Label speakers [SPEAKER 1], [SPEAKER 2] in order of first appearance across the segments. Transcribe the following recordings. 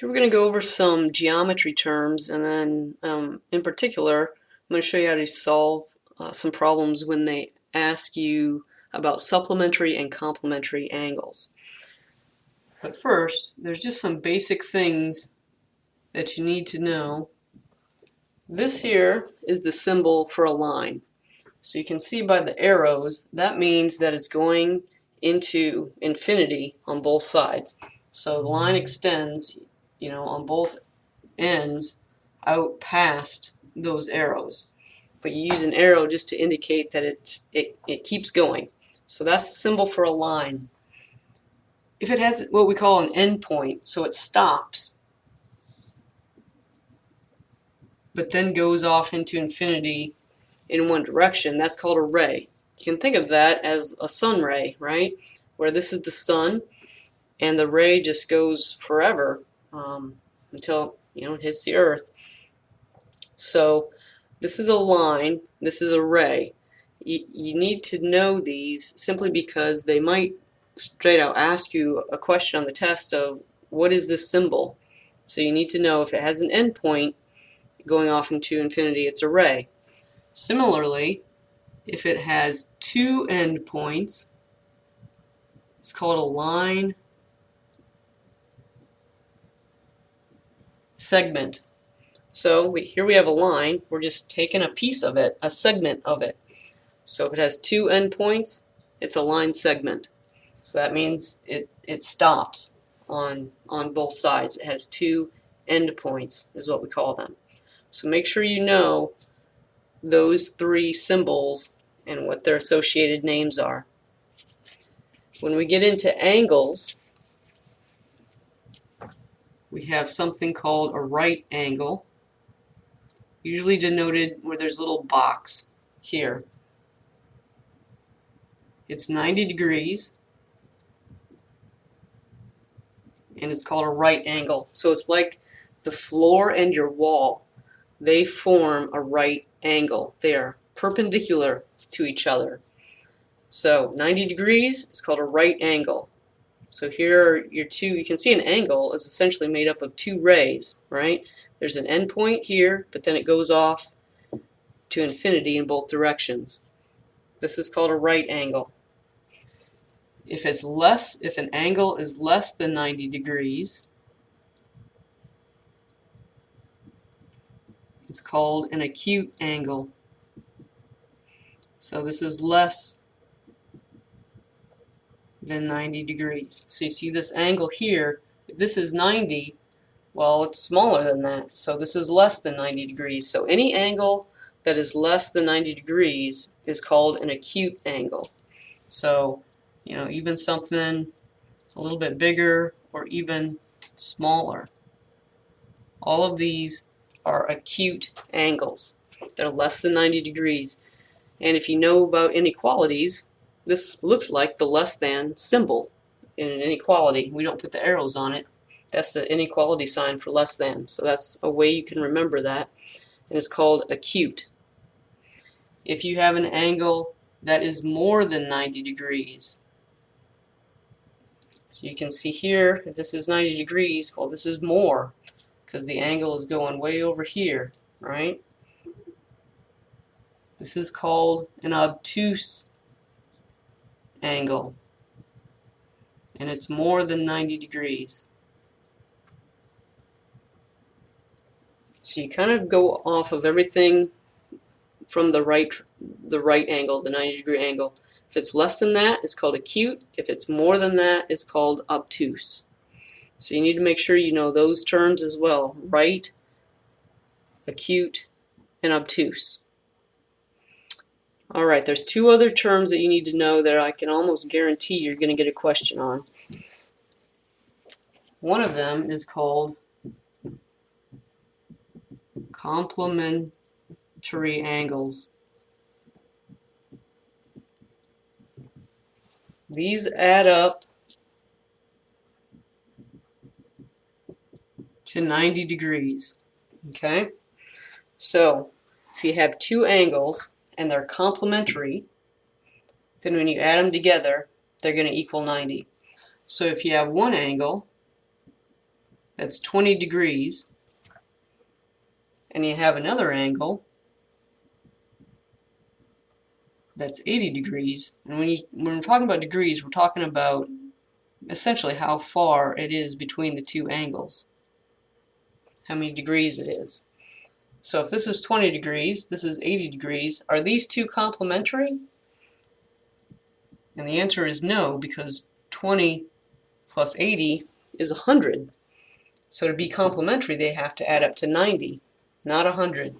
[SPEAKER 1] Here we're going to go over some geometry terms, and then in particular I'm going to show you how to solve some problems when they ask you about supplementary and complementary angles. But first, there's just some basic things that you need to know. This here is the symbol for a line. So you can see by the arrows, that means that it's going into infinity on both sides. So the line extends, on both ends out past those arrows. But you use an arrow just to indicate that it keeps going. So that's the symbol for a line. If it has what we call an endpoint, so it stops, but then goes off into infinity in one direction, that's called a ray. You can think of that as a sun ray, right? Where this is the sun, and the ray just goes forever until it hits the earth. So this is a line, this is a ray. You need to know these simply because they might straight out ask you a question on the test of what is this symbol. So you need to know if it has an endpoint going off into infinity, it's a ray. Similarly, if it has two endpoints, it's called a line segment. So here we have a line, we're just taking a piece of it, a segment of it. So if it has two endpoints, it's a line segment. So that means it stops on both sides. It has two endpoints is what we call them. So make sure you know those three symbols and what their associated names are. When we get into angles, we have something called a right angle, usually denoted where there's a little box here. It's 90 degrees, and it's called a right angle. So it's like the floor and your wall. They form a right angle. They are perpendicular to each other. So 90 degrees is called a right angle. So here are your two. You can see an angle is essentially made up of two rays, right? There's an endpoint here, but then it goes off to infinity in both directions. This is called a right angle. If an angle is less than 90 degrees, it's called an acute angle. So this is less than 90 degrees. So you see this angle here, if this is 90, well, it's smaller than that. So this is less than 90 degrees. So any angle that is less than 90 degrees is called an acute angle. So, even something a little bit bigger or even smaller. All of these are acute angles. They're less than 90 degrees. And if you know about inequalities, this looks like the less than symbol in an inequality. We don't put the arrows on it. That's the inequality sign for less than. So that's a way you can remember that. And it's called acute. If you have an angle that is more than 90 degrees, so you can see here, if this is 90 degrees, well, this is more because the angle is going way over here, right? This is called an obtuse angle, and it's more than 90 degrees. So you kind of go off of everything from the right angle, the 90-degree angle. If it's less than that, it's called acute. If it's more than that, it's called obtuse. So you need to make sure you know those terms as well: right, acute, and obtuse. All right, there's two other terms that you need to know that I can almost guarantee you're going to get a question on. One of them is called complementary angles. These add up to 90 degrees. Okay? So, if you have two angles and they're complementary, then when you add them together, they're going to equal 90. So if you have one angle that's 20 degrees, and you have another angle that's 80 degrees, and when we're talking about degrees, we're talking about essentially how far it is between the two angles, how many degrees it is. So if this is 20 degrees, this is 80 degrees, are these two complementary? And the answer is no, because 20 plus 80 is 100. So to be complementary, they have to add up to 90, not 100.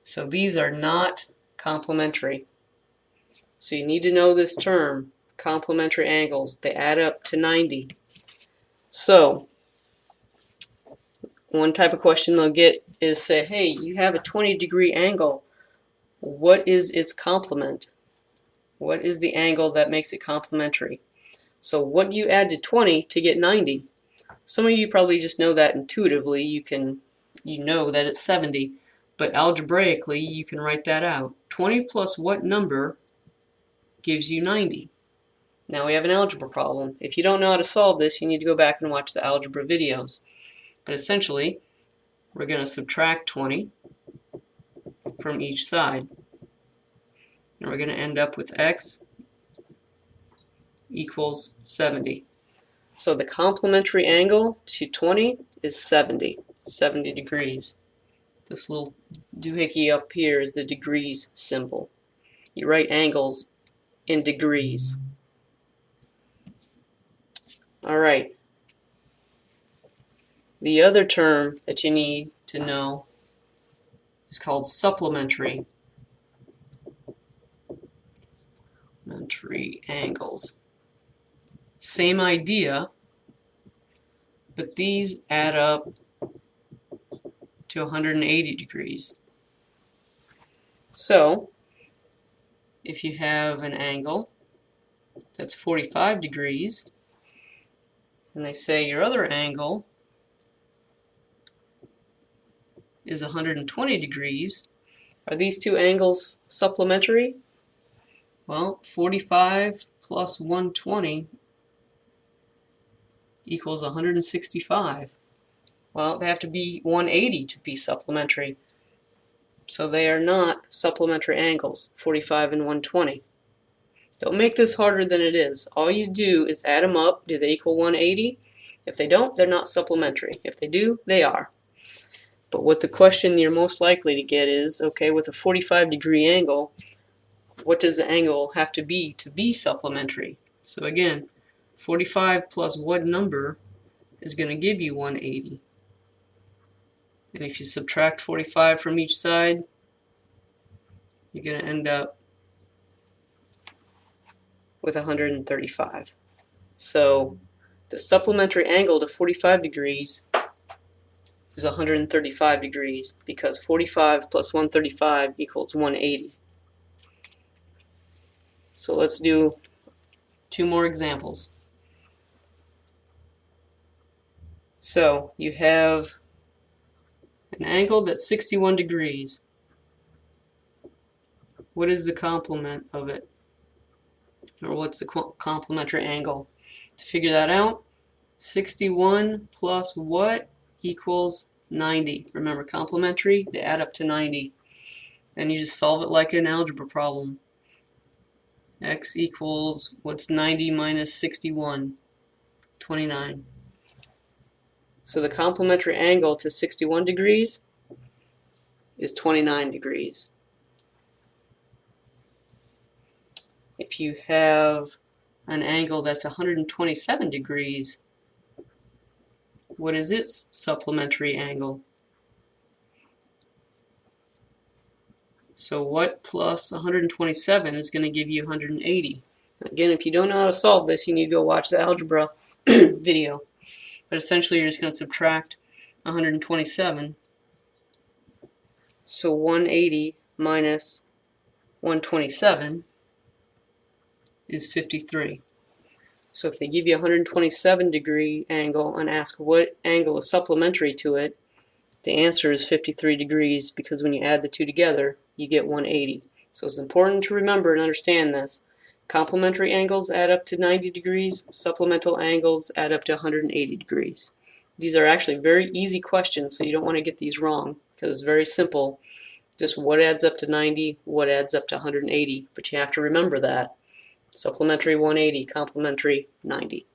[SPEAKER 1] So these are not complementary. So you need to know this term, complementary angles. They add up to 90. So one type of question they'll get is say, hey, you have a 20-degree angle. What is its complement? What is the angle that makes it complementary? So what do you add to 20 to get 90? Some of you probably just know that intuitively. You know that it's 70, but algebraically you can write that out. 20 plus what number gives you 90? Now we have an algebra problem. If you don't know how to solve this, you need to go back and watch the algebra videos. But essentially, we're going to subtract 20 from each side. And we're going to end up with x equals 70. So the complementary angle to 20 is 70 degrees. This little doohickey up here is the degrees symbol. You write angles in degrees. Alright. The other term that you need to know is called supplementary. Supplementary angles. Same idea, but these add up to 180 degrees. So, if you have an angle that's 45 degrees, and they say your other angle is 120 degrees, are these two angles supplementary? Well, 45 plus 120 equals 165. Well, they have to be 180 to be supplementary. So they are not supplementary angles, 45 and 120. Don't make this harder than it is. All you do is add them up. Do they equal 180? If they don't, they're not supplementary. If they do, they are. But what the question you're most likely to get is, okay, with a 45-degree angle, what does the angle have to be supplementary? So again, 45 plus what number is going to give you 180? And if you subtract 45 from each side, you're going to end up with 135. So the supplementary angle to 45 degrees is 135 degrees because 45 plus 135 equals 180. So let's do two more examples. So you have an angle that's 61 degrees. What is the complement of it? Or what's the complementary angle? To figure that out, 61 plus what equals 90. Remember, complementary, they add up to 90. Then you just solve it like an algebra problem. X equals, what's 90 minus 61? 29. So the complementary angle to 61 degrees is 29 degrees. If you have an angle that's 127 degrees, what is its supplementary angle? So what plus 127 is going to give you 180? Again, if you don't know how to solve this, you need to go watch the algebra video. But essentially, you're just going to subtract 127. So 180 minus 127 is 53. So if they give you a 127-degree angle and ask what angle is supplementary to it, the answer is 53 degrees because when you add the two together, you get 180. So it's important to remember and understand this. Complementary angles add up to 90 degrees, supplemental angles add up to 180 degrees. These are actually very easy questions, so you don't want to get these wrong because it's very simple. Just what adds up to 90, what adds up to 180, but you have to remember that. Supplementary 180, complementary 90.